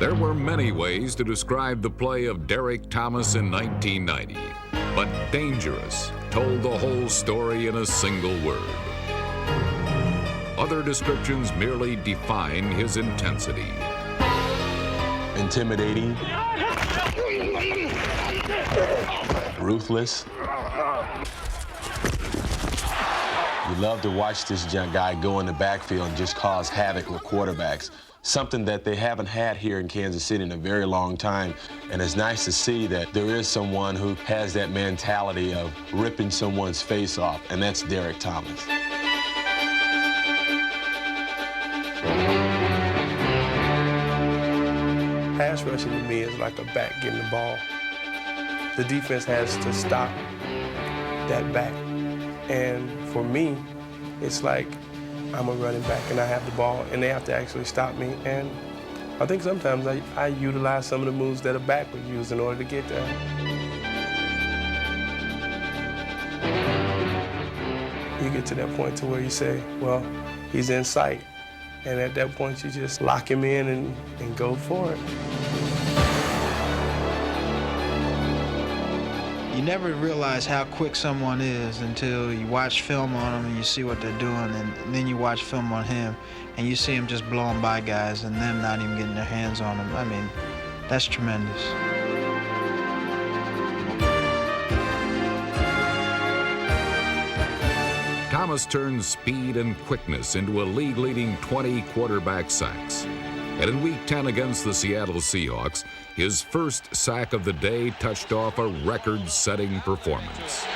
There were many ways to describe the play of Derrick Thomas in 1990, but dangerous told the whole story in a single word. Other descriptions merely define his intensity. Intimidating, ruthless. You love to watch this young guy go in the backfield and just cause havoc with quarterbacks, something that they haven't had here in Kansas City in a very long time. And it's nice to see that there is someone who has that mentality of ripping someone's face off, and that's Derrick Thomas. Pass rushing to me is like a back getting the ball. The defense has to stop that back. And for me, it's like I'm a running back and I have the ball and they have to actually stop me. And I think sometimes I utilize some of the moves that a back would use in order to get there. You get to that point to where you say, well, he's in sight. And at that point, you just lock him in and go for it. You never realize how quick someone is until you watch film on them and you see what they're doing, and then you watch film on him and you see him just blowing by guys and them not even getting their hands on him. I mean, that's tremendous. Thomas turns speed and quickness into a league-leading 20 quarterback sacks. And in Week 10 against the Seattle Seahawks, his first sack of the day touched off a record-setting performance.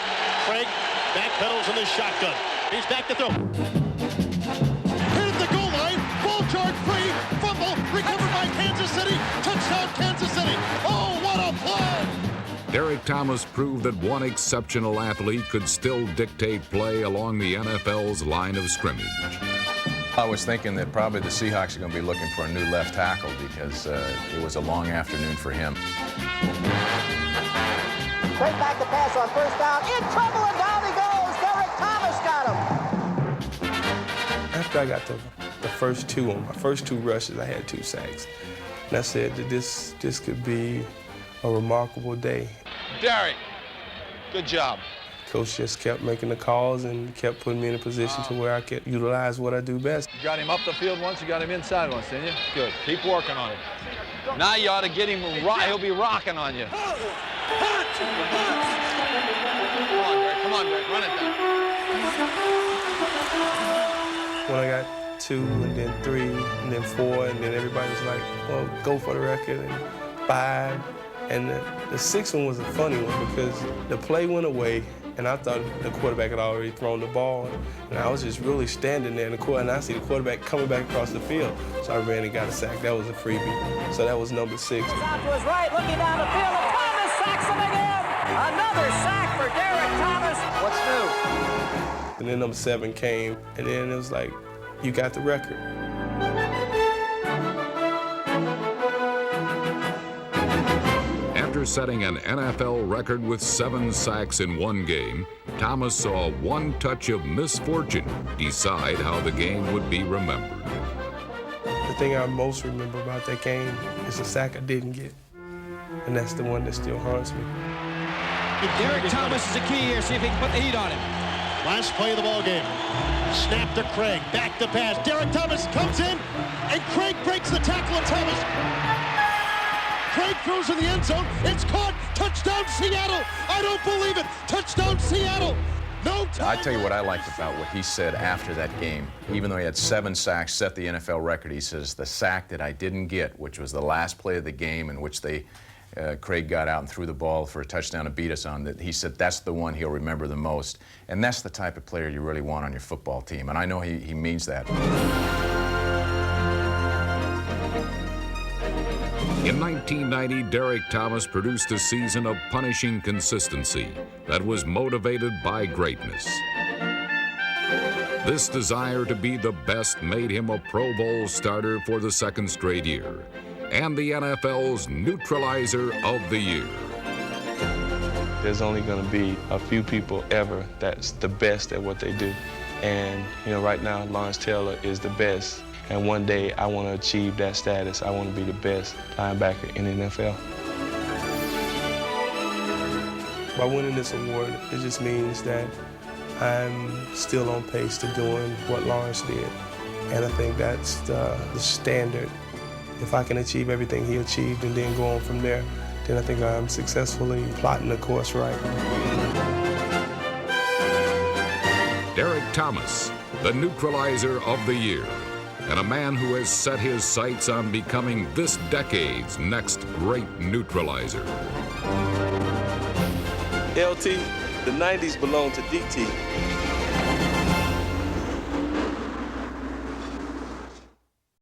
Craig backpedals in the shotgun. He's back to throw. Hit at the goal line. Ball charge free. Fumble. Recovered by Kansas City. Touchdown, Kansas City. Oh, what a play! Derrick Thomas proved that one exceptional athlete could still dictate play along the NFL's line of scrimmage. I was thinking that probably the Seahawks are going to be looking for a new left tackle because it was a long afternoon for him. Straight back to pass on first down. In trouble, and down he goes. Derrick Thomas got him. After I got the first two on my first two rushes, I had 2 sacks. And I said that this could be a remarkable day. Derrick, good job. Coach just kept making the calls and kept putting me in a position to where I could utilize what I do best. You got him up the field once, you got him inside once, didn't you? Good. Keep working on him. Now you ought to get him, he'll be rocking on you. Come on, Derrick, run it down. When I got 2 and then 3 and then 4 and then everybody was like, well, go for the record, and 5. And the 6th one was a funny one because the play went away and I thought the quarterback had already thrown the ball. And I was just really standing there and I see the quarterback coming back across the field. So I ran and got a sack. That was a freebie. So that was number 6. Out to his right, looking down the field, and Thomas sacks him again. Another sack for Derrick Thomas. What's new? And then number 7 came, and then it was like, you got the record. After setting an NFL record with 7 sacks in one game, Thomas saw one touch of misfortune decide how the game would be remembered. The thing I most remember about that game is the sack I didn't get. And that's the one that still haunts me. Derrick Thomas is the key here. See if he can put the heat on him. Last play of the ball game. Snap to Craig. Back to pass. Derrick Thomas comes in, and Craig breaks the tackle on Thomas. Craig throws in the end zone. It's caught. Touchdown, Seattle. I don't believe it. Touchdown, Seattle. No time. I tell you what I liked about what he said after that game. Even though he had 7 sacks, set the NFL record, he says, the sack that I didn't get, which was the last play of the game in which Craig got out and threw the ball for a touchdown to beat us on, that he said that's the one he'll remember the most. And that's the type of player you really want on your football team. And I know he means that. In 1990, Derrick Thomas produced a season of punishing consistency that was motivated by greatness. This desire to be the best made him a Pro Bowl starter for the 2nd straight year and the NFL's neutralizer of the year. There's only going to be a few people ever that's the best at what they do. And, right now, Lawrence Taylor is the best And one day, I want to achieve that status. I want to be the best linebacker in the NFL. By winning this award, it just means that I'm still on pace to doing what Lawrence did. And I think that's the standard. If I can achieve everything he achieved and then go on from there, then I think I'm successfully plotting the course right. Derrick Thomas, the neutralizer of the year, and a man who has set his sights on becoming this decade's next great neutralizer. LT, the 90s belong to DT.